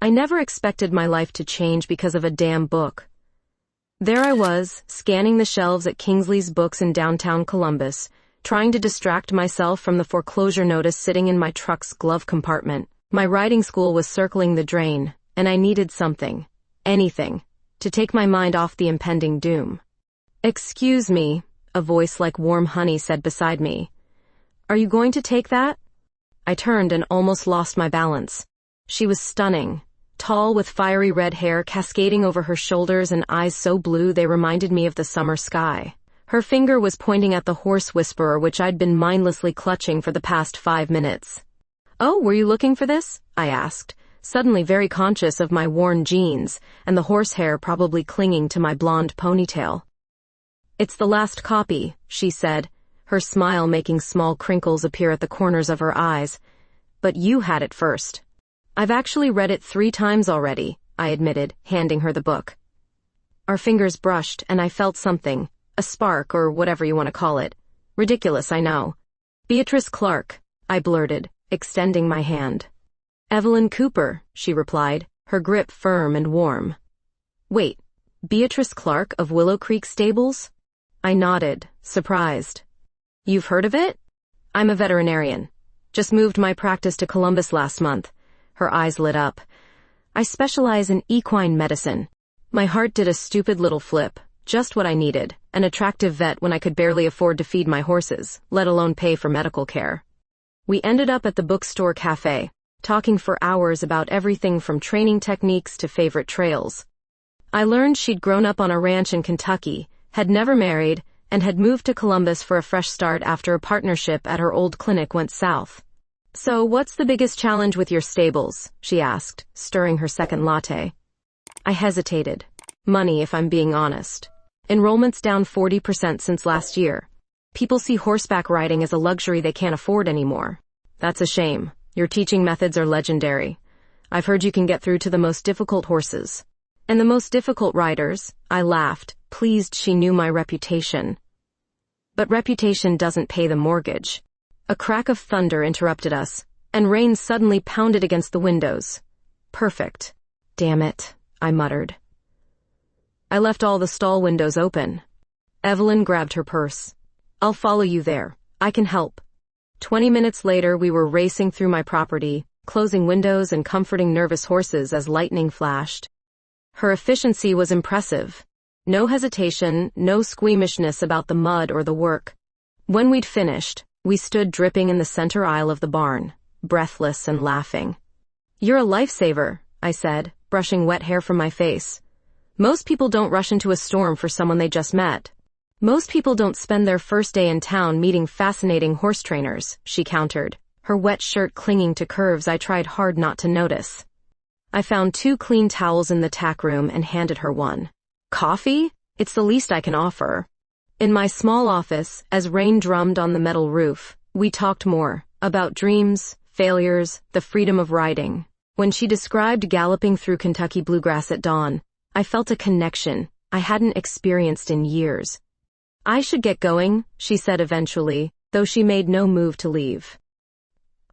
I never expected my life to change because of a damn book. There I was, scanning the shelves at Kingsley's Books in downtown Columbus, trying to distract myself from the foreclosure notice sitting in my truck's glove compartment. My writing school was circling the drain, and I needed something, anything, to take my mind off the impending doom. "Excuse me," a voice like warm honey said beside me. "Are you going to take that?" I turned and almost lost my balance. She was stunning, tall with fiery red hair cascading over her shoulders and eyes so blue they reminded me of the summer sky. Her finger was pointing at the horse whisperer which I'd been mindlessly clutching for the past 5 minutes. "Oh, were you looking for this?" I asked, suddenly very conscious of my worn jeans and the horsehair probably clinging to my blonde ponytail. "It's the last copy," she said, her smile making small crinkles appear at the corners of her eyes. "But you had it first." "I've actually read it 3 times already," I admitted, handing her the book. Our fingers brushed and I felt something, a spark or whatever you want to call it. Ridiculous, I know. "Beatrice Clark," I blurted, extending my hand. "Evelyn Cooper," she replied, her grip firm and warm. "Wait, Beatrice Clark of Willow Creek Stables?" I nodded, surprised. "You've heard of it?" "I'm a veterinarian. Just moved my practice to Columbus last month." Her eyes lit up. "I specialize in equine medicine." My heart did a stupid little flip, just what I needed, an attractive vet when I could barely afford to feed my horses, let alone pay for medical care. We ended up at the bookstore cafe, talking for hours about everything from training techniques to favorite trails. I learned she'd grown up on a ranch in Kentucky, had never married, and had moved to Columbus for a fresh start after a partnership at her old clinic went south. "So what's the biggest challenge with your stables?" she asked, stirring her second latte. I hesitated. Money, if I'm being honest. Enrollment's down 40% since last year. People see horseback riding as a luxury they can't afford anymore. "That's a shame. Your teaching methods are legendary. I've heard you can get through to the most difficult horses." "And the most difficult riders," I laughed, pleased she knew my reputation. But reputation doesn't pay the mortgage. A crack of thunder interrupted us, and rain suddenly pounded against the windows. "Perfect. Damn it," I muttered. I left all the stall windows open. Evelyn grabbed her purse. "I'll follow you there. I can help." 20 minutes later, we were racing through my property, closing windows and comforting nervous horses as lightning flashed. Her efficiency was impressive. No hesitation, no squeamishness about the mud or the work. When we'd finished, we stood dripping in the center aisle of the barn, breathless and laughing. "You're a lifesaver," I said, brushing wet hair from my face. "Most people don't rush into a storm for someone they just met." "Most people don't spend their first day in town meeting fascinating horse trainers," she countered, her wet shirt clinging to curves I tried hard not to notice. I found 2 clean towels in the tack room and handed her one. "Coffee? It's the least I can offer." In my small office, as rain drummed on the metal roof, we talked more, about dreams, failures, the freedom of riding. When she described galloping through Kentucky bluegrass at dawn, I felt a connection I hadn't experienced in years. "I should get going," she said eventually, though she made no move to leave.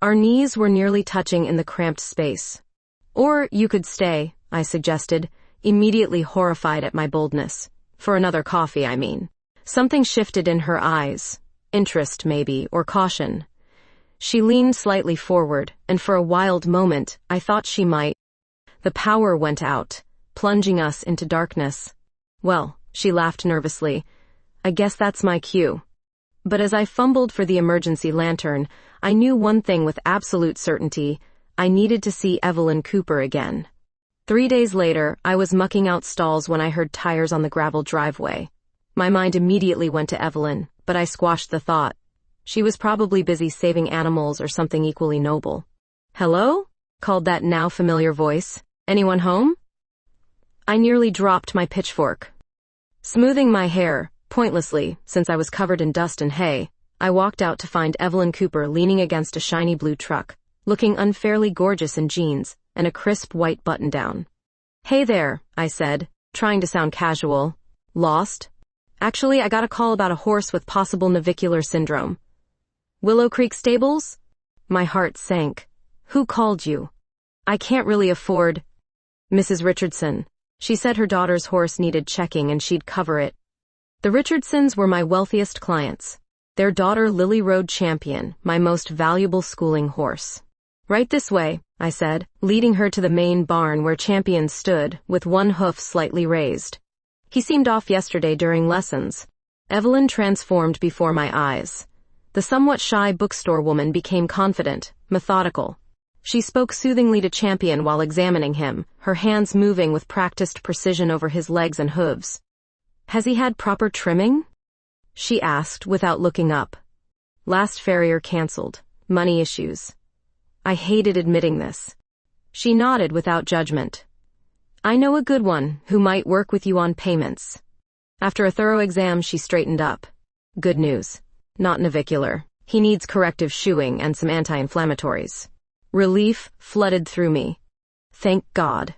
Our knees were nearly touching in the cramped space. "Or you could stay," I suggested, immediately horrified at my boldness. "For another coffee, I mean." Something shifted in her eyes. Interest, maybe, or caution. She leaned slightly forward, and for a wild moment, I thought she might. The power went out, plunging us into darkness. "Well," she laughed nervously, "I guess that's my cue." But as I fumbled for the emergency lantern, I knew one thing with absolute certainty: I needed to see Evelyn Cooper again. 3 days later, I was mucking out stalls when I heard tires on the gravel driveway. My mind immediately went to Evelyn, but I squashed the thought. She was probably busy saving animals or something equally noble. "Hello?" called that now familiar voice. "Anyone home?" I nearly dropped my pitchfork. Smoothing my hair, pointlessly, since I was covered in dust and hay, I walked out to find Evelyn Cooper leaning against a shiny blue truck, looking unfairly gorgeous in jeans and a crisp white button-down. "Hey there," I said, trying to sound casual. "Lost?" "Actually, I got a call about a horse with possible navicular syndrome." "Willow Creek Stables?" My heart sank. "Who called you?" "I can't really afford..." Mrs. Richardson. She said her daughter's horse needed checking and she'd cover it. The Richardsons were my wealthiest clients. Their daughter Lily rode Champion, my most valuable schooling horse. Right this way, I said, leading her to the main barn where Champion stood, with one hoof slightly raised. He seemed off yesterday during lessons. Evelyn transformed before my eyes. The somewhat shy bookstore woman became confident, methodical. She spoke soothingly to Champion while examining him, her hands moving with practiced precision over his legs and hooves. Has he had proper trimming? She asked without looking up. Last farrier cancelled. Money issues. I hated admitting this. She nodded without judgment. I know a good one who might work with you on payments. After a thorough exam, she straightened up. Good news. Not navicular. He needs corrective shoeing and some anti-inflammatories. Relief flooded through me. Thank God.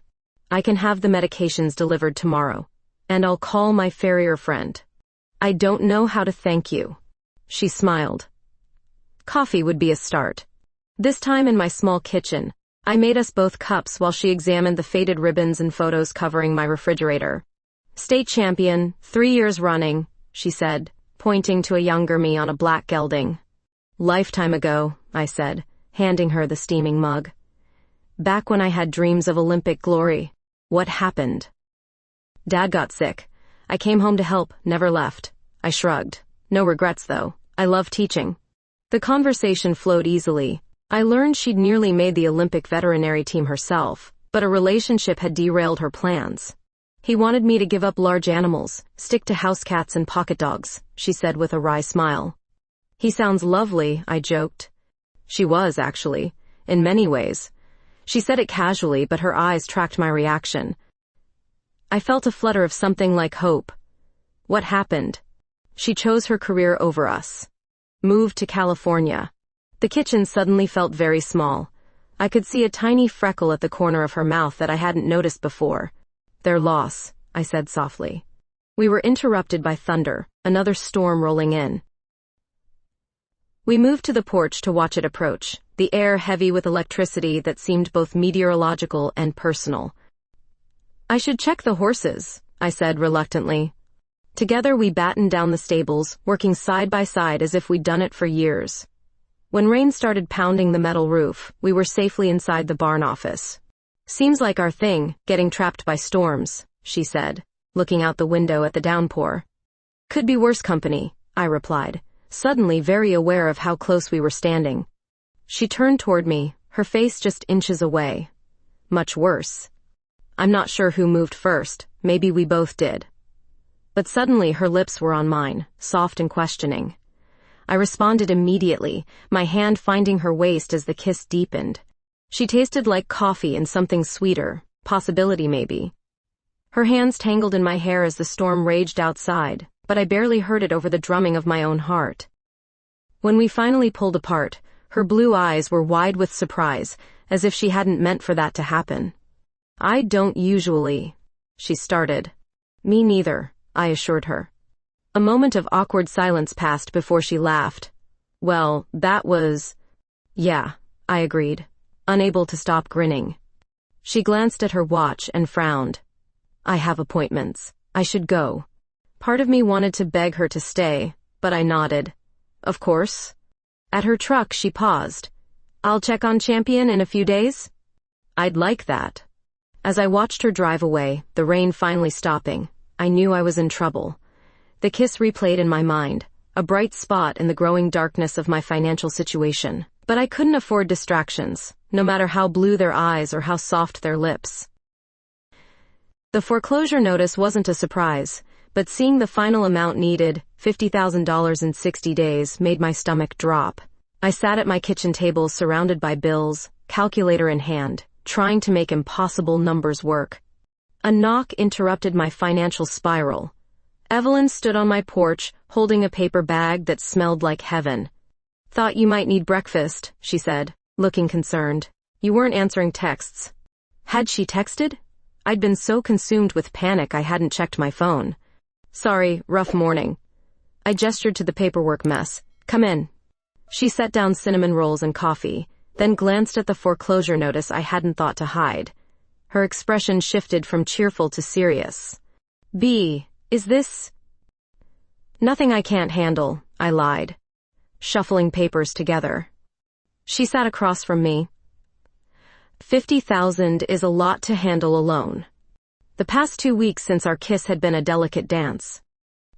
I can have the medications delivered tomorrow, and I'll call my farrier friend. I don't know how to thank you. She smiled. Coffee would be a start. This time in my small kitchen, I made us both cups while she examined the faded ribbons and photos covering my refrigerator. State champion, 3 years running, she said, pointing to a younger me on a black gelding. Lifetime ago, I said, handing her the steaming mug. Back when I had dreams of Olympic glory. What happened? Dad got sick. I came home to help, never left. I shrugged. No regrets, though. I love teaching. The conversation flowed easily. I learned she'd nearly made the Olympic veterinary team herself, but a relationship had derailed her plans. He wanted me to give up large animals, stick to house cats and pocket dogs, she said with a wry smile. He sounds lovely, I joked. She was, actually, in many ways. She said it casually, but her eyes tracked my reaction. I felt a flutter of something like hope. What happened? She chose her career over us. Moved to California. The kitchen suddenly felt very small. I could see a tiny freckle at the corner of her mouth that I hadn't noticed before. Their loss, I said softly. We were interrupted by thunder, another storm rolling in. We moved to the porch to watch it approach, the air heavy with electricity that seemed both meteorological and personal. I should check the horses, I said reluctantly. Together we battened down the stables, working side by side as if we'd done it for years. When rain started pounding the metal roof, we were safely inside the barn office. Seems like our thing, getting trapped by storms, she said, looking out the window at the downpour. Could be worse company, I replied, suddenly very aware of how close we were standing. She turned toward me, her face just inches away. Much worse. I'm not sure who moved first, maybe we both did. But suddenly her lips were on mine, soft and questioning. I responded immediately, my hand finding her waist as the kiss deepened. She tasted like coffee and something sweeter, possibility maybe. Her hands tangled in my hair as the storm raged outside, but I barely heard it over the drumming of my own heart. When we finally pulled apart, her blue eyes were wide with surprise, as if she hadn't meant for that to happen. I don't usually, she started. Me neither, I assured her. A moment of awkward silence passed before she laughed. Well, that was... Yeah, I agreed, unable to stop grinning. She glanced at her watch and frowned. I have appointments. I should go. Part of me wanted to beg her to stay, but I nodded. Of course. At her truck, she paused. I'll check on Champion in a few days? I'd like that. As I watched her drive away, the rain finally stopping, I knew I was in trouble. The kiss replayed in my mind, a bright spot in the growing darkness of my financial situation. But I couldn't afford distractions, no matter how blue their eyes or how soft their lips. The foreclosure notice wasn't a surprise, but seeing the final amount needed, $50,000 in 60 days, made my stomach drop. I sat at my kitchen table surrounded by bills, calculator in hand, trying to make impossible numbers work. A knock interrupted my financial spiral. Evelyn stood on my porch, holding a paper bag that smelled like heaven. Thought you might need breakfast, she said, looking concerned. You weren't answering texts. Had she texted? I'd been so consumed with panic I hadn't checked my phone. Sorry, rough morning. I gestured to the paperwork mess. Come in. She set down cinnamon rolls and coffee, then glanced at the foreclosure notice I hadn't thought to hide. Her expression shifted from cheerful to serious. "B, is this?" "Nothing I can't handle," I lied, shuffling papers together. She sat across from me. "50,000 is a lot to handle alone." The past 2 weeks since our kiss had been a delicate dance.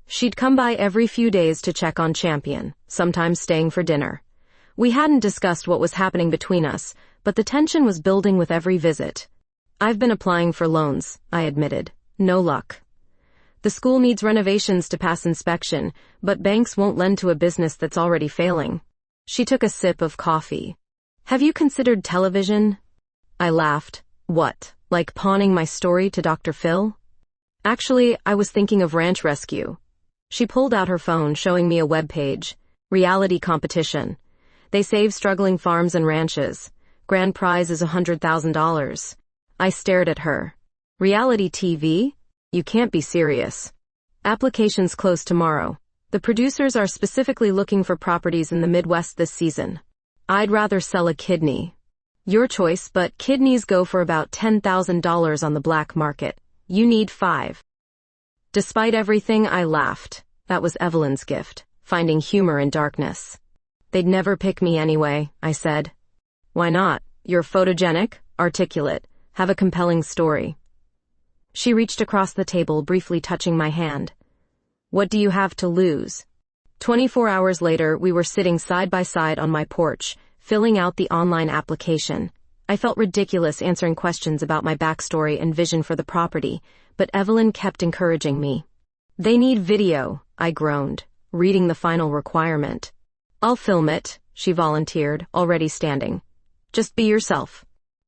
She'd come by every few days to check on Champion, sometimes staying for dinner. We hadn't discussed what was happening between us, but the tension was building with every visit. "I've been applying for loans," I admitted. "No luck. The school needs renovations to pass inspection, but banks won't lend to a business that's already failing." She took a sip of coffee. "Have you considered television?" I laughed. "What, like pawning my story to Dr. Phil?" "Actually, I was thinking of ranch rescue." She pulled out her phone, showing me a web page. "Reality competition. They save struggling farms and ranches. Grand prize is $100,000. I stared at her. "Reality TV? You can't be serious." "Applications close tomorrow. The producers are specifically looking for properties in the Midwest this season." "I'd rather sell a kidney." "Your choice, but kidneys go for about $10,000 on the black market. You need 5. Despite everything, I laughed. That was Evelyn's gift, finding humor in darkness. "They'd never pick me anyway," I said. "Why not? You're photogenic, articulate, have a compelling story." She reached across the table, briefly touching my hand. "What do you have to lose?" 24 hours later, we were sitting side by side on my porch, filling out the online application. I felt ridiculous answering questions about my backstory and vision for the property, but Evelyn kept encouraging me. "They need video," I groaned, reading the final requirement. "I'll film it," she volunteered, already standing. "Just be yourself."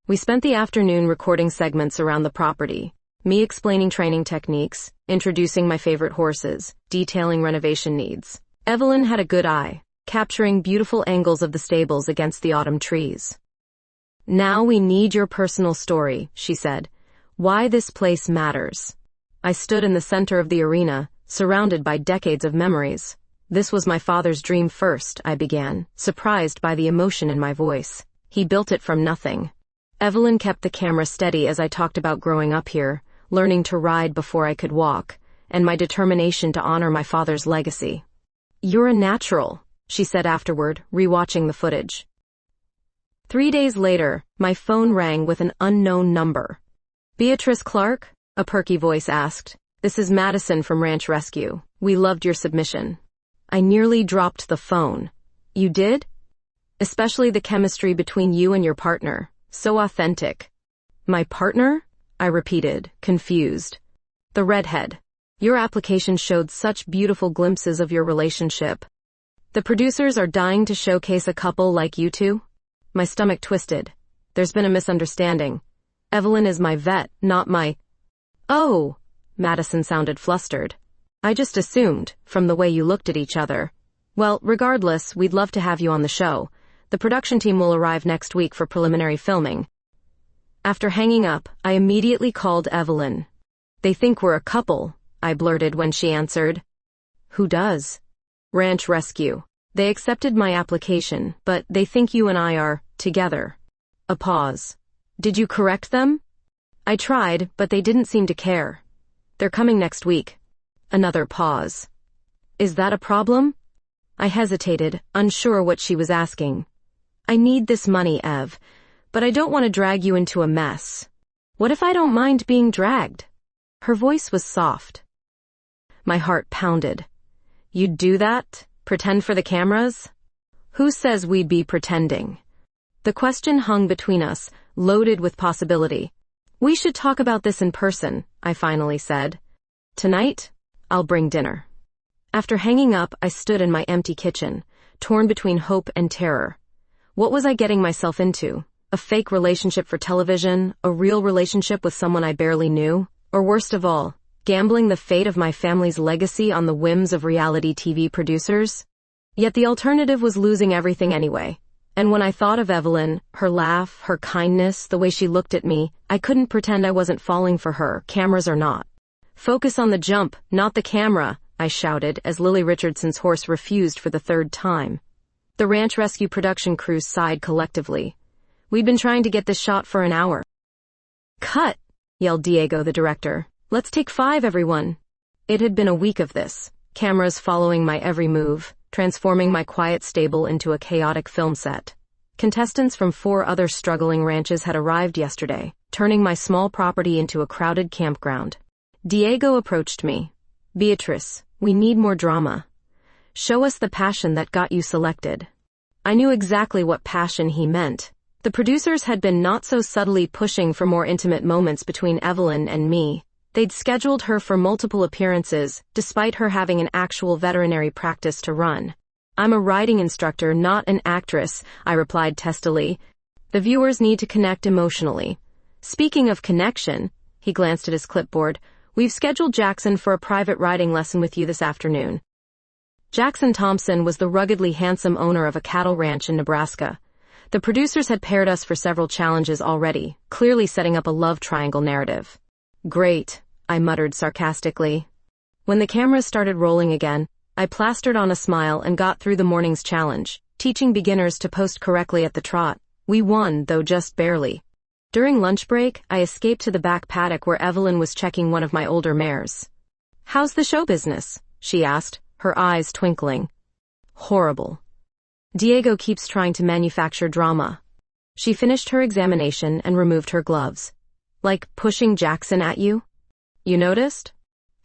We spent the afternoon recording segments around the property, me explaining training techniques, introducing my favorite horses, detailing renovation needs. Evelyn had a good eye, capturing beautiful angles of the stables against the autumn trees. "Now we need your personal story," she said. "Why this place matters." I stood in the center of the arena, surrounded by decades of memories. "This was my father's dream first," I began, surprised by the emotion in my voice. "He built it from nothing." Evelyn kept the camera steady as I talked about growing up here, learning to ride before I could walk, and my determination to honor my father's legacy. "You're a natural," she said afterward, rewatching the footage. 3 days later, my phone rang with an unknown number. "Beatrice Clark?" a perky voice asked. "This is Madison from Ranch Rescue. We loved your submission." I nearly dropped the phone. "You did?" "Especially the chemistry between you and your partner. So authentic." "My partner?" I repeated, confused. "The redhead. Your application showed such beautiful glimpses of your relationship. The producers are dying to showcase a couple like you two." My stomach twisted. "There's been a misunderstanding. Evelyn is my vet, not my—" "Oh," Madison sounded flustered. "I just assumed, from the way you looked at each other. Well, regardless, we'd love to have you on the show. The production team will arrive next week for preliminary filming." After hanging up, I immediately called Evelyn. "They think we're a couple," I blurted when she answered. "Who does?" "Ranch Rescue. They accepted my application, but they think you and I are together." A pause. "Did you correct them?" "I tried, but they didn't seem to care. They're coming next week." Another pause. "Is that a problem?" I hesitated, unsure what she was asking. "I need this money, Ev, but I don't want to drag you into a mess." "What if I don't mind being dragged?" Her voice was soft. My heart pounded. "You'd do that? Pretend for the cameras?" "Who says we'd be pretending?" The question hung between us, loaded with possibility. "We should talk about this in person," I finally said. "Tonight? I'll bring dinner." After hanging up, I stood in my empty kitchen, torn between hope and terror. What was I getting myself into? A fake relationship for television? A real relationship with someone I barely knew? Or worst of all, gambling the fate of my family's legacy on the whims of reality TV producers? Yet the alternative was losing everything anyway. And when I thought of Evelyn, her laugh, her kindness, the way she looked at me, I couldn't pretend I wasn't falling for her, cameras or not. "Focus on the jump, not the camera," I shouted as Lily Richardson's horse refused for the 3rd time. The Ranch Rescue production crew sighed collectively. "We'd been trying to get this shot for an hour." Cut, yelled Diego, the director. Let's take 5, everyone. It had been a week of this, cameras following my every move, transforming my quiet stable into a chaotic film set. Contestants from 4 other struggling ranches had arrived yesterday, turning my small property into a crowded campground. Diego approached me. Beatrice, we need more drama. Show us the passion that got you selected. I knew exactly what passion he meant. The producers had been not so subtly pushing for more intimate moments between Evelyn and me. They'd scheduled her for multiple appearances, despite her having an actual veterinary practice to run. I'm a riding instructor, not an actress, I replied testily. The viewers need to connect emotionally. Speaking of connection, he glanced at his clipboard, we've scheduled Jackson for a private riding lesson with you this afternoon. Jackson Thompson was the ruggedly handsome owner of a cattle ranch in Nebraska. The producers had paired us for several challenges already, clearly setting up a love triangle narrative. Great, I muttered sarcastically. When the cameras started rolling again, I plastered on a smile and got through the morning's challenge, teaching beginners to post correctly at the trot. We won, though just barely. During lunch break, I escaped to the back paddock where Evelyn was checking one of my older mares. How's the show business? She asked, her eyes twinkling. Horrible. Diego keeps trying to manufacture drama. She finished her examination and removed her gloves. Like pushing Jackson at you? You noticed?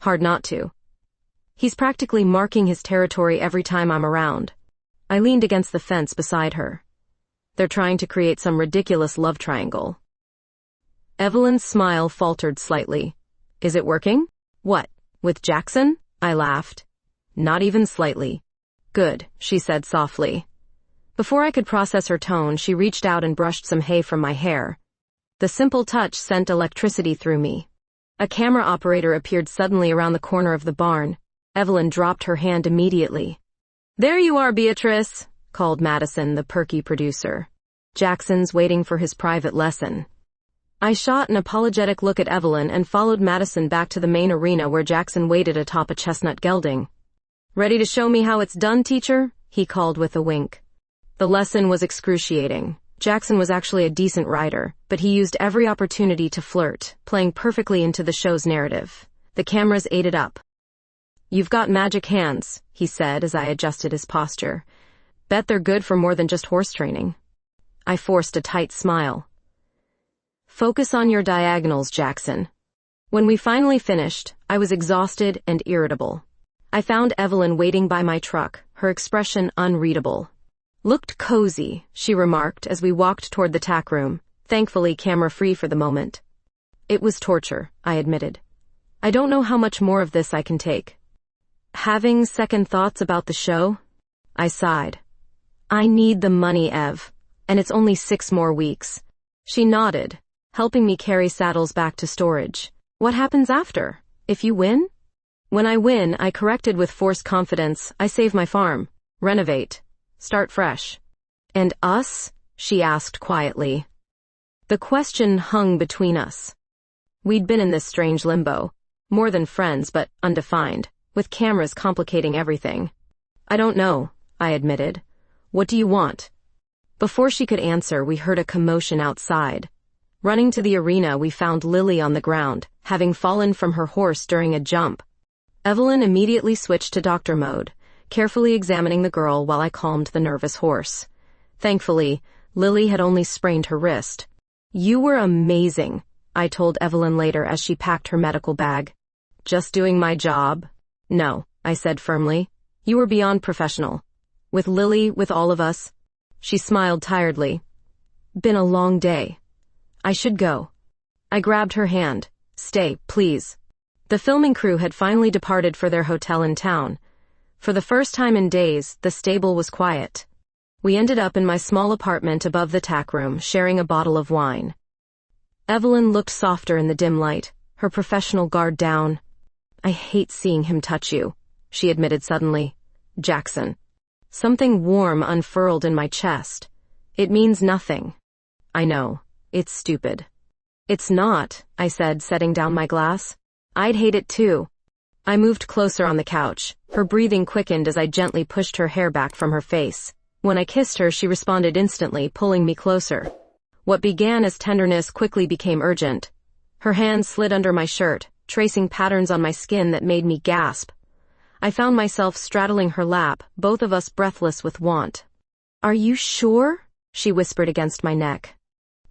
Hard not to. He's practically marking his territory every time I'm around. I leaned against the fence beside her. They're trying to create some ridiculous love triangle. Evelyn's smile faltered slightly. Is it working? What, with Jackson? I laughed. Not even slightly. Good, she said softly. Before I could process her tone, she reached out and brushed some hay from my hair. The simple touch sent electricity through me. A camera operator appeared suddenly around the corner of the barn. Evelyn dropped her hand immediately. There you are, Beatrice, called Madison, the perky producer. Jackson's waiting for his private lesson. I shot an apologetic look at Evelyn and followed Madison back to the main arena where Jackson waited atop a chestnut gelding. Ready to show me how it's done, teacher? He called with a wink. The lesson was excruciating. Jackson was actually a decent rider, but he used every opportunity to flirt, playing perfectly into the show's narrative. The cameras ate it up. You've got magic hands, he said as I adjusted his posture. Bet they're good for more than just horse training. I forced a tight smile. Focus on your diagonals, Jackson. When we finally finished, I was exhausted and irritable. I found Evelyn waiting by my truck, her expression unreadable. Looked cozy, she remarked as we walked toward the tack room, thankfully camera-free for the moment. It was torture, I admitted. I don't know how much more of this I can take. Having second thoughts about the show? I sighed. I need the money, Ev, and it's only 6 more weeks. She nodded, helping me carry saddles back to storage. What happens after? If you win? When I win, I corrected with forced confidence, I save my farm, renovate, start fresh. And us? She asked quietly. The question hung between us. We'd been in this strange limbo, more than friends but undefined, with cameras complicating everything. I don't know, I admitted. What do you want? Before she could answer, we heard a commotion outside. Running to the arena, we found Lily on the ground, having fallen from her horse during a jump. Evelyn immediately switched to doctor mode, carefully examining the girl while I calmed the nervous horse. Thankfully, Lily had only sprained her wrist. You were amazing, I told Evelyn later as she packed her medical bag. Just doing my job? No, I said firmly. You were beyond professional. With Lily, with all of us. She smiled tiredly. Been a long day. I should go. I grabbed her hand. Stay, please. The filming crew had finally departed for their hotel in town. For the first time in days, the stable was quiet. We ended up in my small apartment above the tack room, sharing a bottle of wine. Evelyn looked softer in the dim light, her professional guard down. I hate seeing him touch you, she admitted suddenly. Jackson. Something warm unfurled in my chest. It means nothing. I know. It's stupid. It's not, I said, setting down my glass. I'd hate it too. I moved closer on the couch. Her breathing quickened as I gently pushed her hair back from her face. When I kissed her, she responded instantly, pulling me closer. What began as tenderness quickly became urgent. Her hand slid under my shirt, tracing patterns on my skin that made me gasp. I found myself straddling her lap, both of us breathless with want. "Are you sure?" she whispered against my neck.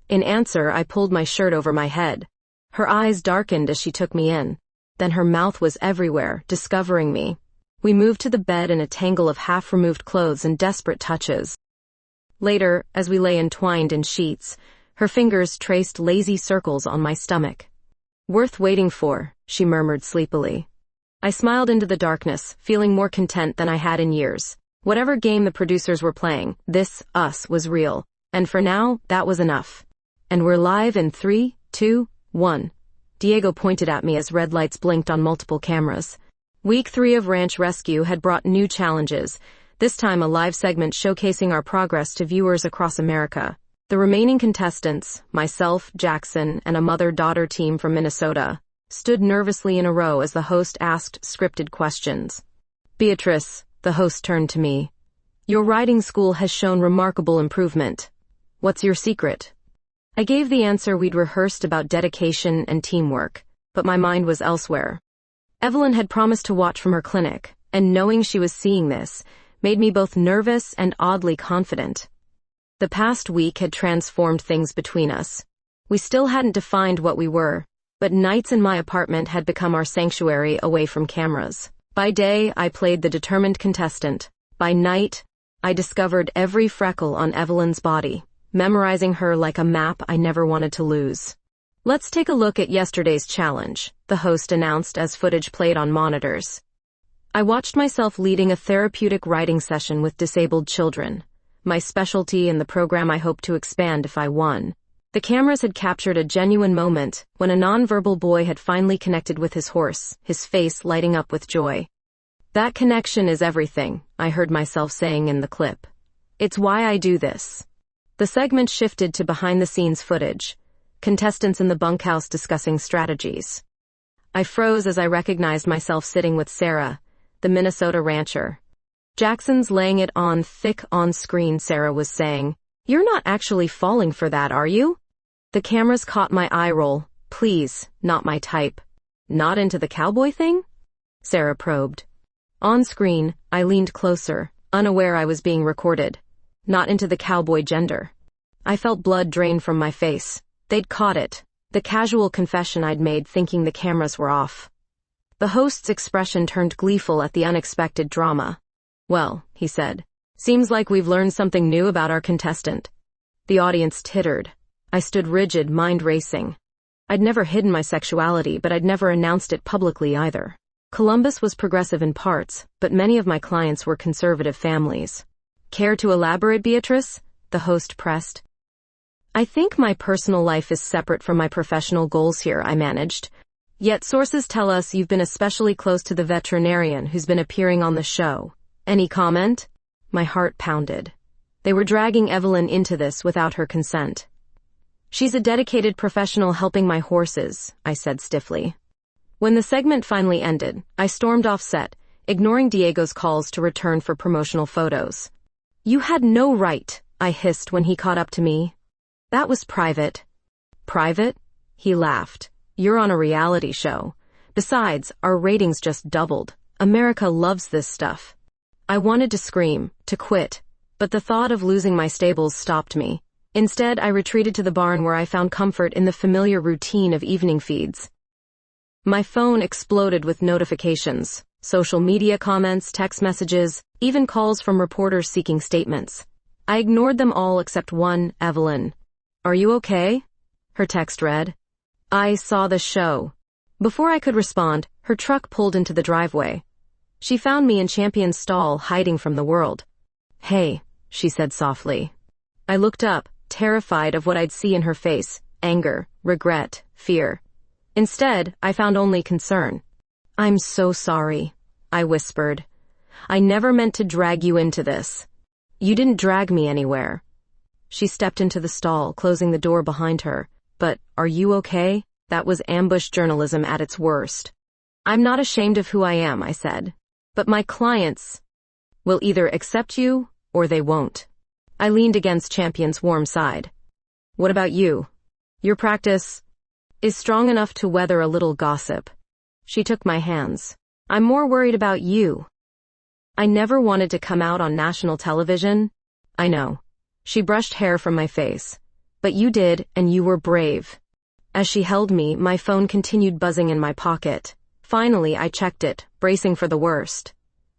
In answer, I pulled my shirt over my head. Her eyes darkened as she took me in. Then her mouth was everywhere, discovering me. We moved to the bed in a tangle of half-removed clothes and desperate touches. Later, as we lay entwined in sheets, her fingers traced lazy circles on my stomach. "Worth waiting for," she murmured sleepily. I smiled into the darkness, feeling more content than I had in years. Whatever game the producers were playing, this, us, was real. And for now, that was enough. "And we're live in 3, 2, 1. Diego pointed at me as red lights blinked on multiple cameras. Week 3 of Ranch Rescue had brought new challenges, this time a live segment showcasing our progress to viewers across America. The remaining contestants, myself, Jackson, and a mother-daughter team from Minnesota, stood nervously in a row as the host asked scripted questions. "Beatrice," the host turned to me, "your writing school has shown remarkable improvement. What's your secret?" I gave the answer we'd rehearsed about dedication and teamwork, but my mind was elsewhere. Evelyn had promised to watch from her clinic, and knowing she was seeing this made me both nervous and oddly confident. The past week had transformed things between us. We still hadn't defined what we were, but nights in my apartment had become our sanctuary away from cameras. By day, I played the determined contestant. By night, I discovered every freckle on Evelyn's body, memorizing her like a map I never wanted to lose. "Let's take a look at yesterday's challenge," the host announced as footage played on monitors. I watched myself leading a therapeutic writing session with disabled children, my specialty in the program I hoped to expand if I won. The cameras had captured a genuine moment when a nonverbal boy had finally connected with his horse, his face lighting up with joy. "That connection is everything," I heard myself saying in the clip. "It's why I do this." The segment shifted to behind-the-scenes footage, contestants in the bunkhouse discussing strategies. I froze as I recognized myself sitting with Sarah, the Minnesota rancher. "Jackson's laying it on thick on screen," Sarah was saying. "You're not actually falling for that, are you?" The cameras caught my eye roll. "Please, not my type." "Not into the cowboy thing?" Sarah probed. On screen, I leaned closer, unaware I was being recorded. "Not into the cowboy gender." I felt blood drain from my face. They'd caught it. The casual confession I'd made thinking the cameras were off. The host's expression turned gleeful at the unexpected drama. "Well," he said, "seems like we've learned something new about our contestant." The audience tittered. I stood rigid, mind racing. I'd never hidden my sexuality, but I'd never announced it publicly either. Columbus was progressive in parts, but many of my clients were conservative families. "Care to elaborate, Beatrice?" the host pressed. "I think my personal life is separate from my professional goals here," I managed. "Yet sources tell us you've been especially close to the veterinarian who's been appearing on the show. Any comment?" My heart pounded. They were dragging Evelyn into this without her consent. "She's a dedicated professional helping my horses," I said stiffly. When the segment finally ended, I stormed off set, ignoring Diego's calls to return for promotional photos. "You had no right," I hissed when he caught up to me. "That was private." "Private?" He laughed. "You're on a reality show. Besides, our ratings just doubled. America loves this stuff." I wanted to scream, to quit, but the thought of losing my stables stopped me. Instead, I retreated to the barn where I found comfort in the familiar routine of evening feeds. My phone exploded with notifications, social media comments, text messages, even calls from reporters seeking statements. I ignored them all except one, Evelyn. "Are you okay?" Her text read. "I saw the show." Before I could respond, her truck pulled into the driveway. She found me in Champion's stall, hiding from the world. "Hey," she said softly. I looked up, terrified of what I'd see in her face, anger, regret, fear. Instead, I found only concern. "I'm so sorry," I whispered. "I never meant to drag you into this." "You didn't drag me anywhere." She stepped into the stall, closing the door behind her. "But are you okay?" That was ambush journalism at its worst. "I'm not ashamed of who I am," I said. "But my clients will either accept you or they won't." I leaned against Champion's warm side. "What about you? Your practice?" is strong enough to weather a little gossip. She took my hands. I'm more worried about you. I never wanted to come out on national television. I know. She brushed hair from my face. But you did, and you were brave. As she held me, my phone continued buzzing in my pocket. Finally, I checked it, bracing for the worst.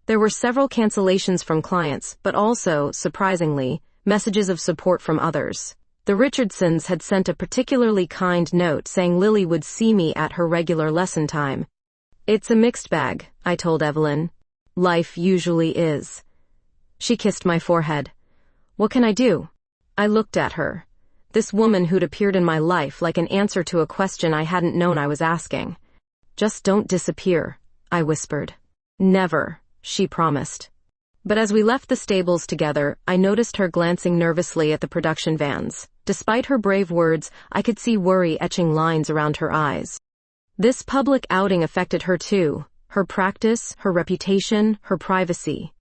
There were several cancellations from clients, but also, surprisingly, messages of support from others. The Richardsons had sent a particularly kind note saying Lily would see me at her regular lesson time. It's a mixed bag, I told Evelyn. Life usually is. She kissed my forehead. What can I do? I looked at her. This woman who'd appeared in my life like an answer to a question I hadn't known I was asking. Just don't disappear, I whispered. Never, she promised. But as we left the stables together, I noticed her glancing nervously at the production vans. Despite her brave words, I could see worry etching lines around her eyes. This public outing affected her too. Her practice, her reputation, her privacy.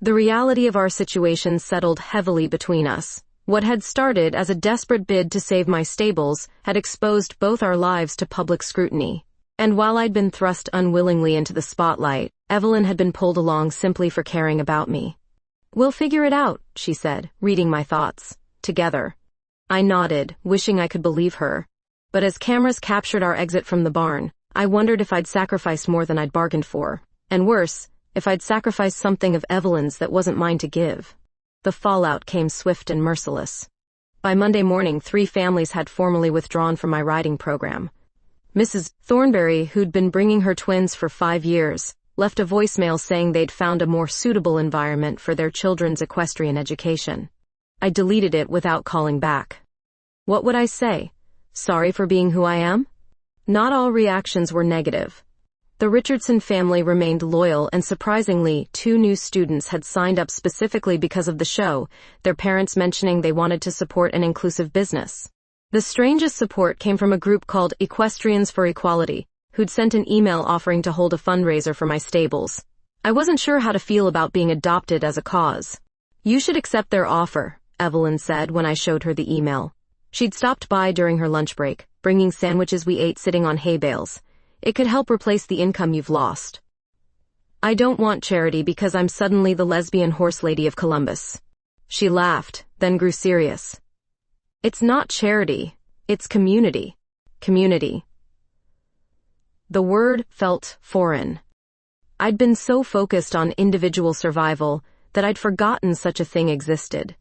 The reality of our situation settled heavily between us. What had started as a desperate bid to save my stables had exposed both our lives to public scrutiny. And while I'd been thrust unwillingly into the spotlight, Evelyn had been pulled along simply for caring about me. We'll figure it out, she said, reading my thoughts. Together. I nodded, wishing I could believe her. But as cameras captured our exit from the barn, I wondered if I'd sacrificed more than I'd bargained for. And worse, if I'd sacrificed something of Evelyn's that wasn't mine to give. The fallout came swift and merciless. By Monday morning, 3 families had formally withdrawn from my riding program. Mrs. Thornberry, who'd been bringing her twins for 5 years, left a voicemail saying they'd found a more suitable environment for their children's equestrian education. I deleted it without calling back. What would I say? Sorry for being who I am? Not all reactions were negative. The Richardson family remained loyal, and surprisingly, 2 new students had signed up specifically because of the show, their parents mentioning they wanted to support an inclusive business. The strangest support came from a group called Equestrians for Equality, who'd sent an email offering to hold a fundraiser for my stables. I wasn't sure how to feel about being adopted as a cause. You should accept their offer, Evelyn said when I showed her the email. She'd stopped by during her lunch break, bringing sandwiches we ate sitting on hay bales. It could help replace the income you've lost. I don't want charity because I'm suddenly the lesbian horse lady of Columbus. She laughed, then grew serious. It's not charity, it's community. Community. The word felt foreign. I'd been so focused on individual survival that I'd forgotten such a thing existed.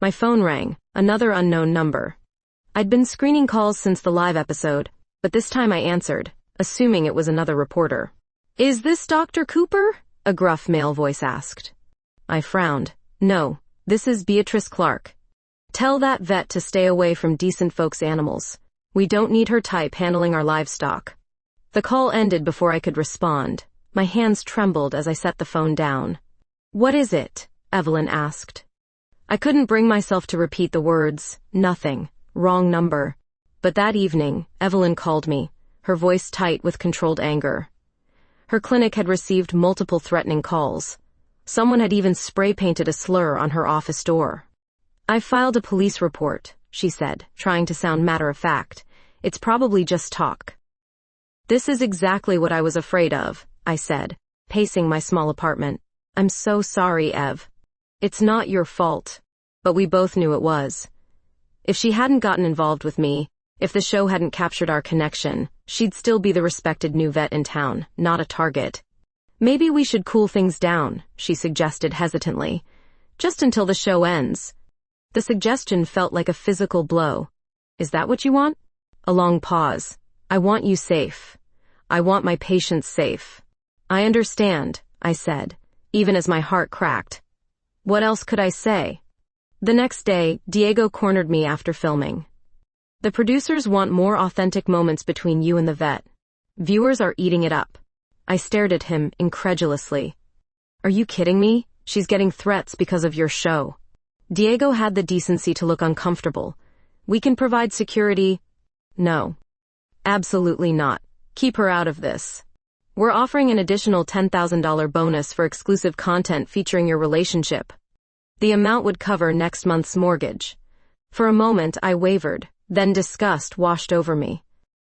My phone rang, another unknown number. I'd been screening calls since the live episode, but this time I answered, assuming it was another reporter. Is this Dr. Cooper? A gruff male voice asked. I frowned. No, this is Beatrice Clark. Tell that vet to stay away from decent folks' animals. We don't need her type handling our livestock. The call ended before I could respond. My hands trembled as I set the phone down. What is it? Evelyn asked. I couldn't bring myself to repeat the words. Nothing. Wrong number. But that evening, Evelyn called me, her voice tight with controlled anger. Her clinic had received multiple threatening calls. Someone had even spray-painted a slur on her office door. I filed a police report, she said, trying to sound matter-of-fact. It's probably just talk. This is exactly what I was afraid of, I said, pacing my small apartment. I'm so sorry, Ev. It's not your fault. But we both knew it was. If she hadn't gotten involved with me, if the show hadn't captured our connection, she'd still be the respected new vet in town, not a target. Maybe we should cool things down, she suggested hesitantly. Just until the show ends. The suggestion felt like a physical blow. Is that what you want? A long pause. I want you safe. I want my patients safe. I understand, I said, even as my heart cracked. What else could I say? The next day, Diego cornered me after filming. The producers want more authentic moments between you and the vet. Viewers are eating it up. I stared at him incredulously. Are you kidding me? She's getting threats because of your show. Diego had the decency to look uncomfortable. We can provide security. No. Absolutely not. Keep her out of this. We're offering an additional $10,000 bonus for exclusive content featuring your relationship. The amount would cover next month's mortgage. For a moment, I wavered, then disgust washed over me.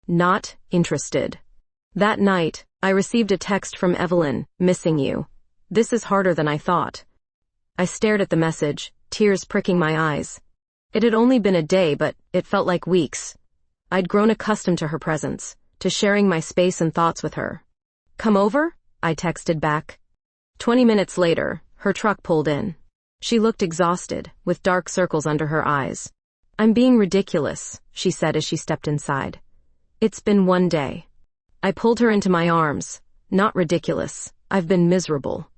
Not interested. That night, I received a text from Evelyn, missing you. This is harder than I thought. I stared at the message, tears pricking my eyes. It had only been a day, but it felt like weeks. I'd grown accustomed to her presence, to sharing my space and thoughts with her. Come over? I texted back. 20 minutes later, her truck pulled in. She looked exhausted, with dark circles under her eyes. I'm being ridiculous, she said as she stepped inside. It's been one day. I pulled her into my arms. Not ridiculous. I've been miserable.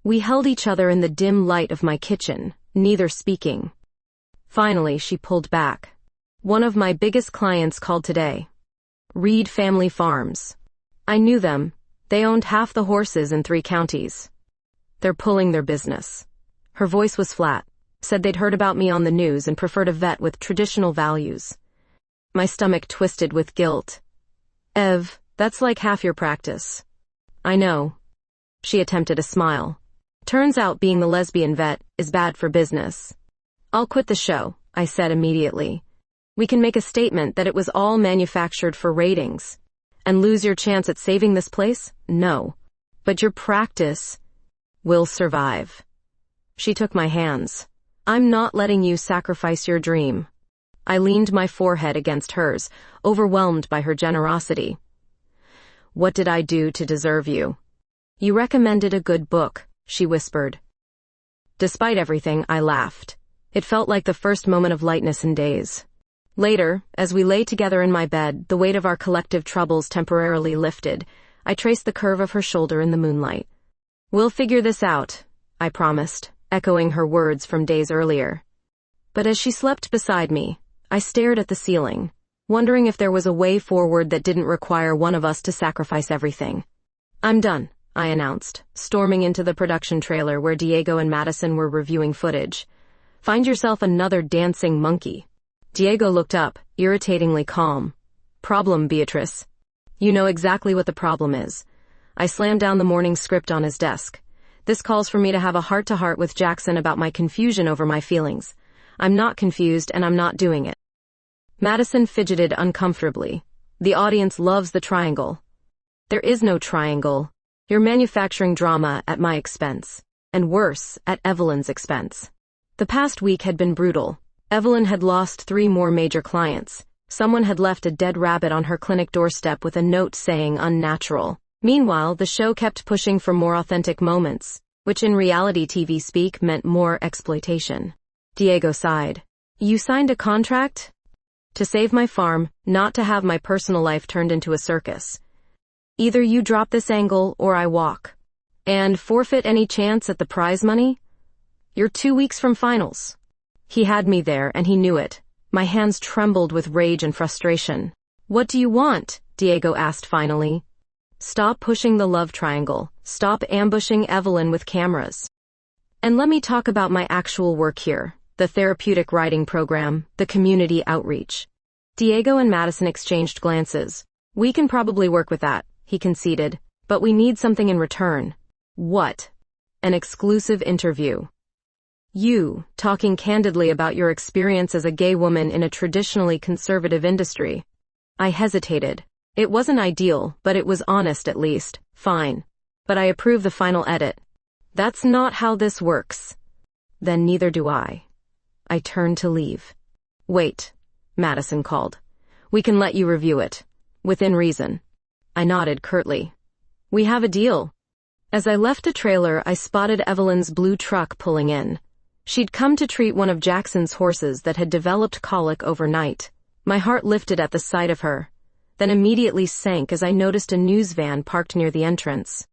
We held each other in the dim light of my kitchen, neither speaking. Finally, she pulled back. One of my biggest clients called today. Reed Family Farms. I knew them. They owned half the horses in 3 counties. They're pulling their business. Her voice was flat. Said they'd heard about me on the news and preferred a vet with traditional values. My stomach twisted with guilt. Ev, that's like half your practice. I know. She attempted a smile. Turns out being the lesbian vet is bad for business. I'll quit the show, I said immediately. We can make a statement that it was all manufactured for ratings. And lose your chance at saving this place? No. But your practice will survive. She took my hands. I'm not letting you sacrifice your dream. I leaned my forehead against hers, overwhelmed by her generosity. What did I do to deserve you? You recommended a good book, she whispered. Despite everything, I laughed. It felt like the first moment of lightness in days. Later, as we lay together in my bed, the weight of our collective troubles temporarily lifted. I traced the curve of her shoulder in the moonlight. We'll figure this out, I promised, echoing her words from days earlier. But as she slept beside me, I stared at the ceiling, wondering if there was a way forward that didn't require one of us to sacrifice everything. I'm done, I announced, storming into the production trailer where Diego and Madison were reviewing footage. Find yourself another dancing monkey. Diego looked up, irritatingly calm. Problem, Beatrice. You know exactly what the problem is. I slammed down the morning script on his desk. This calls for me to have a heart-to-heart with Jackson about my confusion over my feelings. I'm not confused and I'm not doing it. Madison fidgeted uncomfortably. The audience loves the triangle. There is no triangle. You're manufacturing drama at my expense. And worse, at Evelyn's expense. The past week had been brutal. Evelyn had lost 3 more major clients. Someone had left a dead rabbit on her clinic doorstep with a note saying unnatural. Meanwhile, the show kept pushing for more authentic moments, which in reality TV speak meant more exploitation. Diego sighed. You signed a contract? To save my farm, not to have my personal life turned into a circus. Either you drop this angle or I walk. And forfeit any chance at the prize money? You're 2 weeks from finals. He had me there and he knew it. My hands trembled with rage and frustration. What do you want? Diego asked finally. Stop pushing the love triangle. Stop ambushing Evelyn with cameras. And let me talk about my actual work here. The therapeutic writing program, the community outreach. Diego and Madison exchanged glances. We can probably work with that, he conceded. But we need something in return. What? An exclusive interview. You, talking candidly about your experience as a gay woman in a traditionally conservative industry. I hesitated. It wasn't ideal, but it was honest at least. Fine. But I approve the final edit. That's not how this works. Then neither do I. I turned to leave. Wait, Madison called. We can let you review it. Within reason. I nodded curtly. We have a deal. As I left the trailer, I spotted Evelyn's blue truck pulling in. She'd come to treat one of Jackson's horses that had developed colic overnight. My heart lifted at the sight of her, then immediately sank as I noticed a news van parked near the entrance.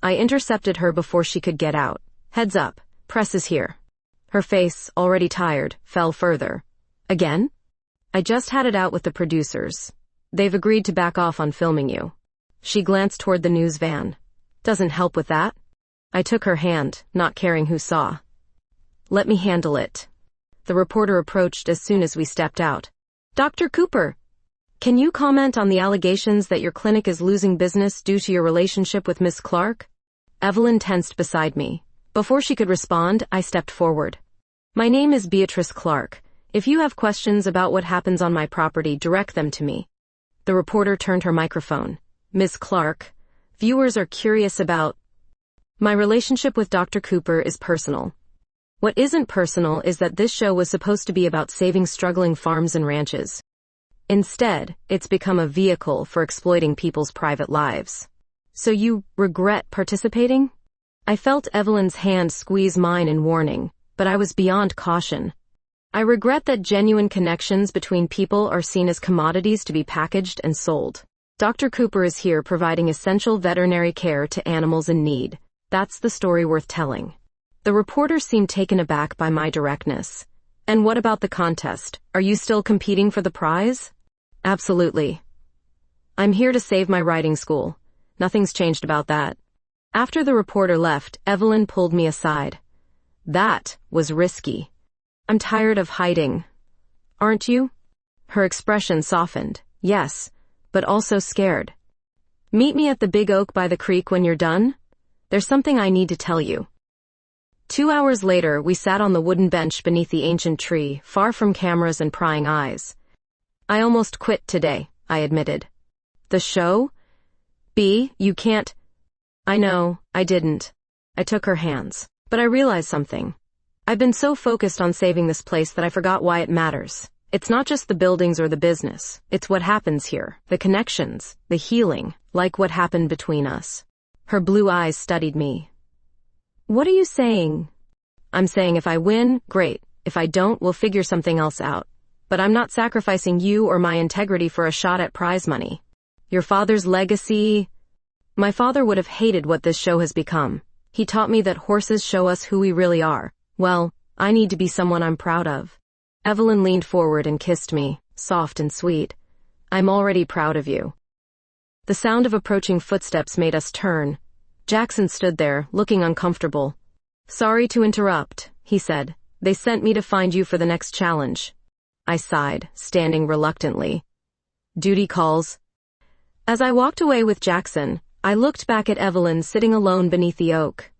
I intercepted her before she could get out. Heads up, press is here. Her face, already tired, fell further. Again? I just had it out with the producers. They've agreed to back off on filming you. She glanced toward the news van. Doesn't help with that. I took her hand, not caring who saw. Let me handle it. The reporter approached as soon as we stepped out. Dr. Cooper, can you comment on the allegations that your clinic is losing business due to your relationship with Miss Clark? Evelyn tensed beside me. Before she could respond, I stepped forward. My name is Beatrice Clark. If you have questions about what happens on my property, direct them to me. The reporter turned her microphone. Ms. Clark, viewers are curious about... My relationship with Dr. Cooper is personal. What isn't personal is that this show was supposed to be about saving struggling farms and ranches. Instead, it's become a vehicle for exploiting people's private lives. So you regret participating? I felt Evelyn's hand squeeze mine in warning, but I was beyond caution. I regret that genuine connections between people are seen as commodities to be packaged and sold. Dr. Cooper is here providing essential veterinary care to animals in need. That's the story worth telling. The reporter seemed taken aback by my directness. And what about the contest? Are you still competing for the prize? Absolutely. I'm here to save my writing school. Nothing's changed about that. After the reporter left, Evelyn pulled me aside. That was risky. I'm tired of hiding. Aren't you? Her expression softened. Yes, but also scared. Meet me at the big oak by the creek when you're done. There's something I need to tell you. 2 hours later, we sat on the wooden bench beneath the ancient tree, far from cameras and prying eyes. I almost quit today, I admitted. The show? B, you can't... I know, I didn't. I took her hands. But I realized something. I've been so focused on saving this place that I forgot why it matters. It's not just the buildings or the business. It's what happens here. The connections, the healing, like what happened between us. Her blue eyes studied me. What are you saying? I'm saying if I win, great. If I don't, we'll figure something else out. But I'm not sacrificing you or my integrity for a shot at prize money. Your father's legacy... My father would have hated what this show has become. He taught me that horses show us who we really are. Well, I need to be someone I'm proud of. Evelyn leaned forward and kissed me, soft and sweet. I'm already proud of you. The sound of approaching footsteps made us turn. Jackson stood there, looking uncomfortable. Sorry to interrupt, he said. They sent me to find you for the next challenge. I sighed, standing reluctantly. Duty calls. As I walked away with Jackson, I looked back at Evelyn sitting alone beneath the oak.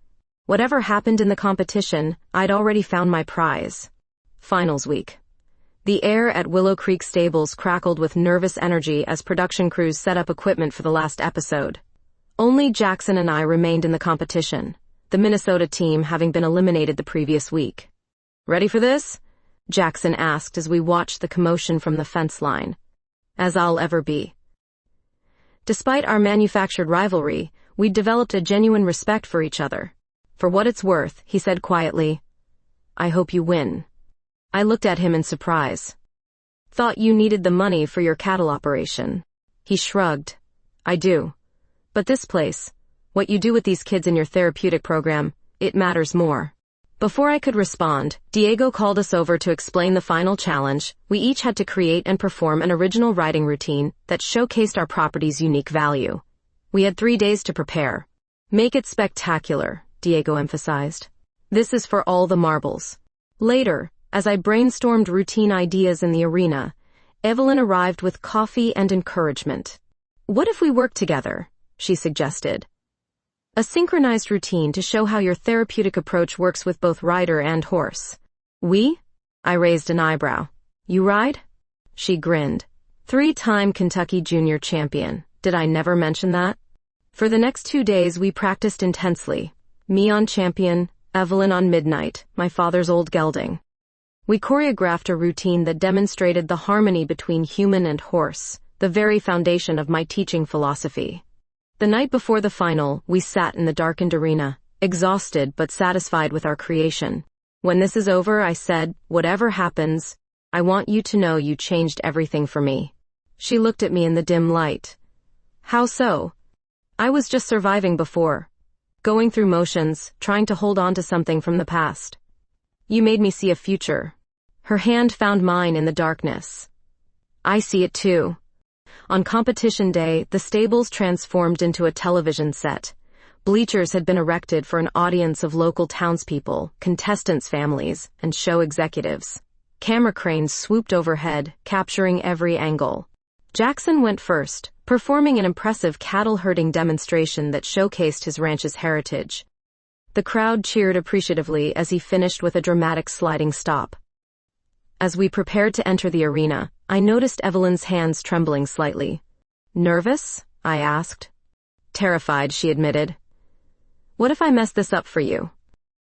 Whatever happened in the competition, I'd already found my prize. Finals week. The air at Willow Creek Stables crackled with nervous energy as production crews set up equipment for the last episode. Only Jackson and I remained in the competition, the Minnesota team having been eliminated the previous week. Ready for this? Jackson asked as we watched the commotion from the fence line. As I'll ever be. Despite our manufactured rivalry, we'd developed a genuine respect for each other. For what it's worth, he said quietly, I hope you win. I looked at him in surprise. Thought you needed the money for your cattle operation. He shrugged. I do. But this place, what you do with these kids in your therapeutic program, it matters more. Before I could respond, Diego called us over to explain the final challenge. We each had to create and perform an original writing routine that showcased our property's unique value. We had 3 days to prepare. Make it spectacular, Diego emphasized. This is for all the marbles. Later, as I brainstormed routine ideas in the arena, Evelyn arrived with coffee and encouragement. What if we work together? She suggested. A synchronized routine to show how your therapeutic approach works with both rider and horse. We? I raised an eyebrow. You ride? She grinned. 3-time Kentucky Junior champion. Did I never mention that? For the next 2 days we practiced intensely. Me on champion, Evelyn on midnight, my father's old gelding. We choreographed a routine that demonstrated the harmony between human and horse, the very foundation of my teaching philosophy. The night before the final, we sat in the darkened arena, exhausted but satisfied with our creation. When this is over, I said, whatever happens, I want you to know you changed everything for me. She looked at me in the dim light. How so? I was just surviving before. Going through motions, trying to hold on to something from the past. You made me see a future. Her hand found mine in the darkness. I see it too. On competition day, the stables transformed into a television set. Bleachers had been erected for an audience of local townspeople, contestants' families, and show executives. Camera cranes swooped overhead, capturing every angle. Jackson went first, performing an impressive cattle-herding demonstration that showcased his ranch's heritage. The crowd cheered appreciatively as he finished with a dramatic sliding stop. As we prepared to enter the arena, I noticed Evelyn's hands trembling slightly. Nervous? I asked. Terrified, she admitted. What if I mess this up for you?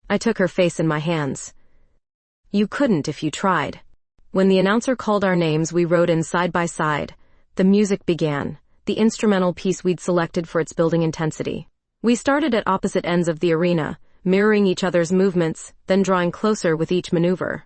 I took her face in my hands. You couldn't if you tried. When the announcer called our names, we rode in side by side. The music began, the instrumental piece we'd selected for its building intensity. We started at opposite ends of the arena, mirroring each other's movements, then drawing closer with each maneuver.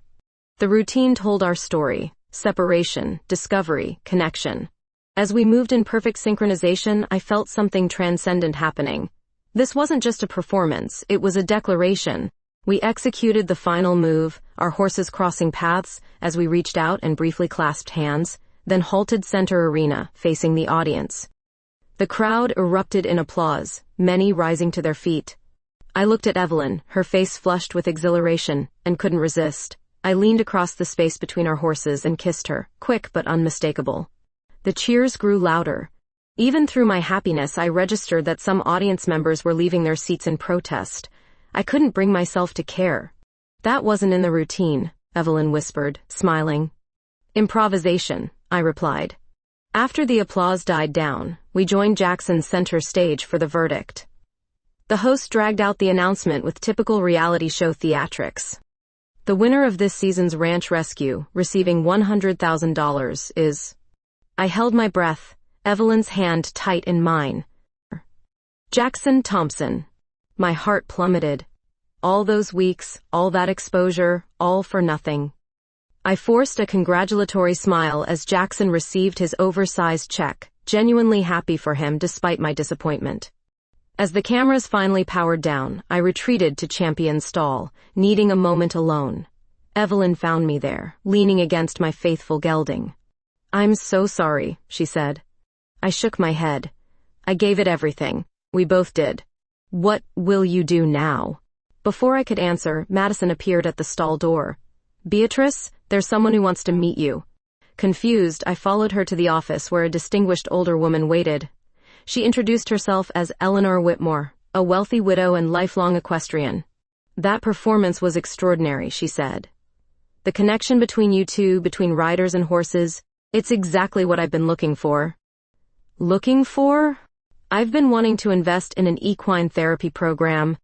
The routine told our story: separation, discovery, connection. As we moved in perfect synchronization, I felt something transcendent happening. This wasn't just a performance, it was a declaration. We executed the final move, our horses crossing paths as we reached out and briefly clasped hands, then halted center arena, facing the audience. The crowd erupted in applause, many rising to their feet. I looked at Evelyn, her face flushed with exhilaration, and couldn't resist. I leaned across the space between our horses and kissed her, quick but unmistakable. The cheers grew louder. Even through my happiness, I registered that some audience members were leaving their seats in protest. I couldn't bring myself to care. That wasn't in the routine, Evelyn whispered, smiling. Improvisation, I replied. After the applause died down, we joined Jackson's center stage for the verdict. The host dragged out the announcement with typical reality show theatrics. The winner of this season's ranch rescue, receiving $100,000, is... I held my breath, Evelyn's hand tight in mine. Jackson Thompson. My heart plummeted. All those weeks, all that exposure, all for nothing. I forced a congratulatory smile as Jackson received his oversized check, genuinely happy for him despite my disappointment. As the cameras finally powered down, I retreated to Champion's stall, needing a moment alone. Evelyn found me there, leaning against my faithful gelding. I'm so sorry, she said. I shook my head. I gave it everything. We both did. What will you do now? Before I could answer, Madison appeared at the stall door. Beatrice, there's someone who wants to meet you. Confused, I followed her to the office where a distinguished older woman waited. She introduced herself as Eleanor Whitmore, a wealthy widow and lifelong equestrian. That performance was extraordinary, she said. The connection between you two, between riders and horses, it's exactly what I've been looking for. Looking for? I've been wanting to invest in an equine therapy program.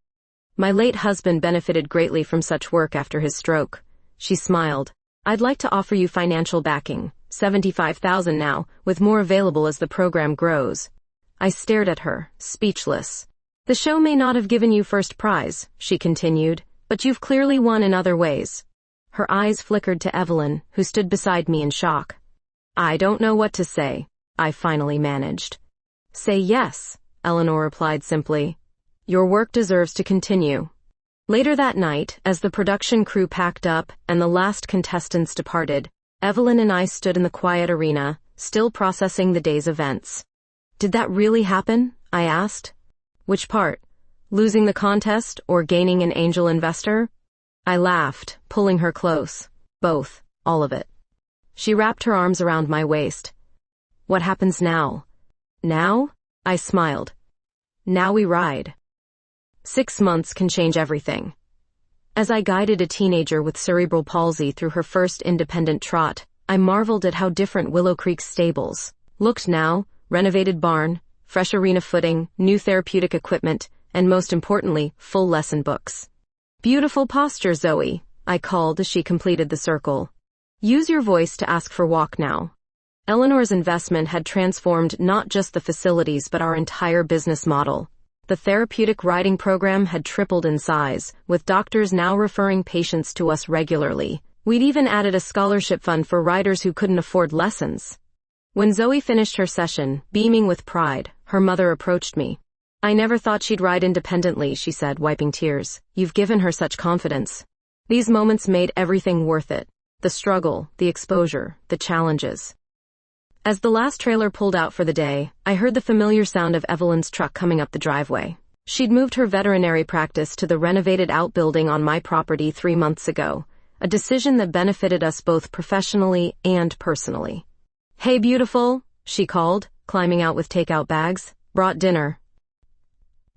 My late husband benefited greatly from such work after his stroke. She smiled. I'd like to offer you financial backing, $75,000 now, with more available as the program grows. I stared at her, speechless. The show may not have given you first prize, she continued, but you've clearly won in other ways. Her eyes flickered to Evelyn, who stood beside me in shock. I don't know what to say, I finally managed. Say yes, Eleanor replied simply. Your work deserves to continue. Later that night, as the production crew packed up and the last contestants departed, Evelyn and I stood in the quiet arena, still processing the day's events. Did that really happen? I asked. Which part? Losing the contest or gaining an angel investor? I laughed, pulling her close. Both, all of it. She wrapped her arms around my waist. What happens now? Now? I smiled. Now we ride. 6 months can change everything. As I guided a teenager with cerebral palsy through her first independent trot, I marveled at how different Willow Creek's stables looked now: renovated barn, fresh arena footing, new therapeutic equipment, and most importantly, full lesson books. Beautiful posture, Zoe, I called as she completed the circle. Use your voice to ask for walk now. Eleanor's investment had transformed not just the facilities but our entire business model. The therapeutic riding program had tripled in size, with doctors now referring patients to us regularly. We'd even added a scholarship fund for riders who couldn't afford lessons. When Zoe finished her session, beaming with pride, her mother approached me. I never thought she'd ride independently, she said, wiping tears. You've given her such confidence. These moments made everything worth it. The struggle, the exposure, the challenges. As the last trailer pulled out for the day, I heard the familiar sound of Evelyn's truck coming up the driveway. She'd moved her veterinary practice to the renovated outbuilding on my property 3 months ago, a decision that benefited us both professionally and personally. Hey beautiful, she called, climbing out with takeout bags. Brought dinner.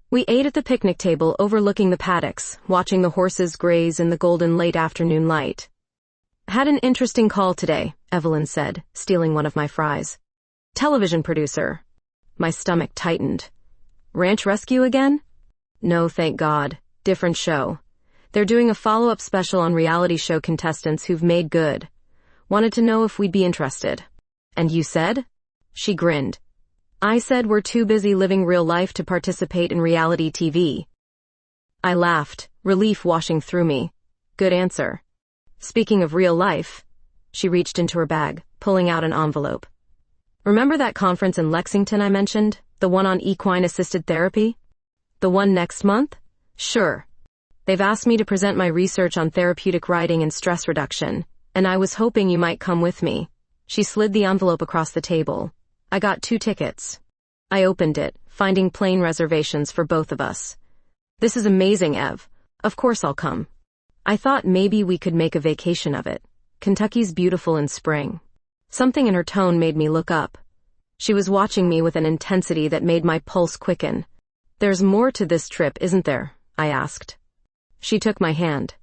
We ate at the picnic table overlooking the paddocks, watching the horses graze in the golden late afternoon light. Had an interesting call today, Evelyn said, stealing one of my fries. Television producer, My stomach tightened. Ranch Rescue again? No, thank God. Different show. They're doing a follow-up special on reality show contestants who've made good. Wanted to know if we'd be interested. And you said? She grinned. I said we're too busy living real life to participate in reality TV. I laughed, relief washing through me. Good answer. Speaking of real life, she reached into her bag, pulling out an envelope. Remember that conference in Lexington I mentioned? The one on equine-assisted therapy? The one next month? Sure. They've asked me to present my research on therapeutic riding and stress reduction, and I was hoping you might come with me. She slid the envelope across the table. I got 2 tickets. I opened it, finding plane reservations for both of us. This is amazing, Ev. Of course I'll come. I thought maybe we could make a vacation of it. Kentucky's beautiful in spring. Something in her tone made me look up. She was watching me with an intensity that made my pulse quicken. There's more to this trip, isn't there? I asked. She took my hand.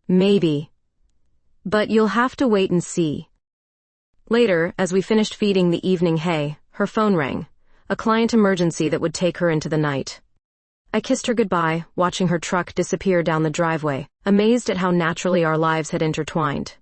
Maybe. But you'll have to wait and see. Later, as we finished feeding the evening hay, her phone rang. A client emergency that would take her into the night. I kissed her goodbye, watching her truck disappear down the driveway, amazed at how naturally our lives had intertwined.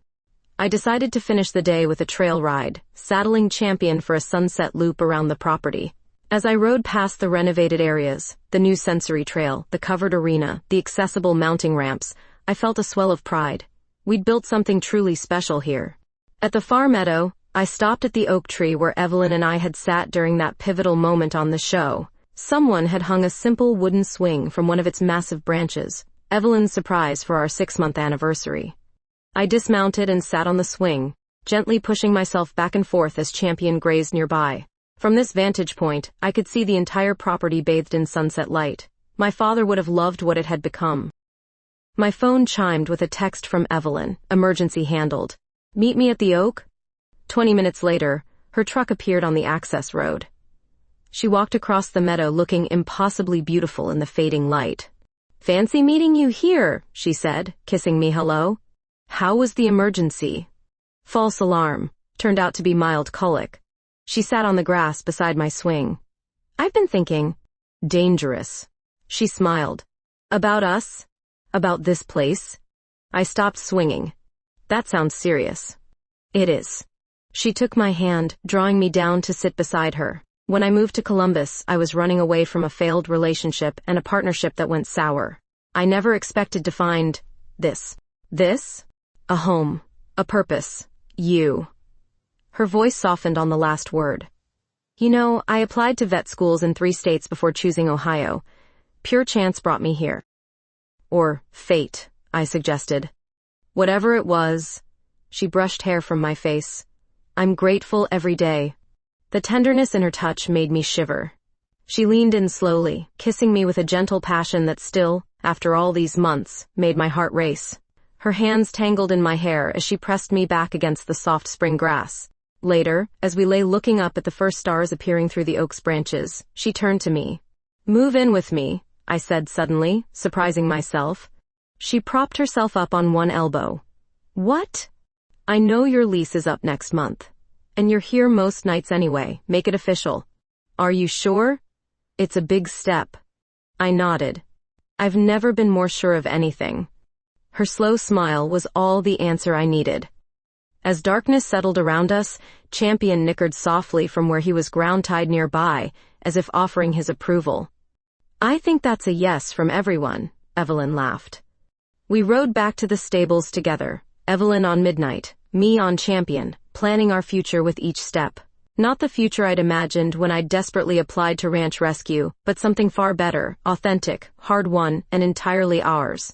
I decided to finish the day with a trail ride, saddling Champion for a sunset loop around the property. As I rode past the renovated areas, the new sensory trail, the covered arena, the accessible mounting ramps, I felt a swell of pride. We'd built something truly special here. At the far meadow, I stopped at the oak tree where Evelyn and I had sat during that pivotal moment on the show. Someone had hung a simple wooden swing from one of its massive branches, Evelyn's surprise for our 6-month anniversary. I dismounted and sat on the swing, gently pushing myself back and forth as Champion grazed nearby. From this vantage point, I could see the entire property bathed in sunset light. My father would have loved what it had become. My phone chimed with a text from Evelyn, emergency handled. Meet me at the Oak? 20 minutes later, her truck appeared on the access road. She walked across the meadow looking impossibly beautiful in the fading light. Fancy meeting you here, she said, kissing me hello. How was the emergency? False alarm. Turned out to be mild colic. She sat on the grass beside my swing. I've been thinking. Dangerous. She smiled. About us? About this place? I stopped swinging. That sounds serious. It is. She took my hand, drawing me down to sit beside her. When I moved to Columbus, I was running away from a failed relationship and a partnership that went sour. I never expected to find this. This? A home. A purpose. You. Her voice softened on the last word. You know, I applied to vet schools in 3 states before choosing Ohio. Pure chance brought me here. Or fate, I suggested. Whatever it was, she brushed hair from my face. I'm grateful every day. The tenderness in her touch made me shiver. She leaned in slowly, kissing me with a gentle passion that still, after all these months, made my heart race. Her hands tangled in my hair as she pressed me back against the soft spring grass. Later, as we lay looking up at the first stars appearing through the oak's branches, she turned to me. Move in with me, I said suddenly, surprising myself. She propped herself up on one elbow. What? I know your lease is up next month. And you're here most nights anyway, make it official. Are you sure? It's a big step. I nodded. I've never been more sure of anything. Her slow smile was all the answer I needed. As darkness settled around us, Champion nickered softly from where he was ground-tied nearby, as if offering his approval. I think that's a yes from everyone, Evelyn laughed. We rode back to the stables together, Evelyn on Midnight, me on Champion, planning our future with each step. Not the future I'd imagined when I'd desperately applied to Ranch Rescue, but something far better, authentic, hard-won, and entirely ours.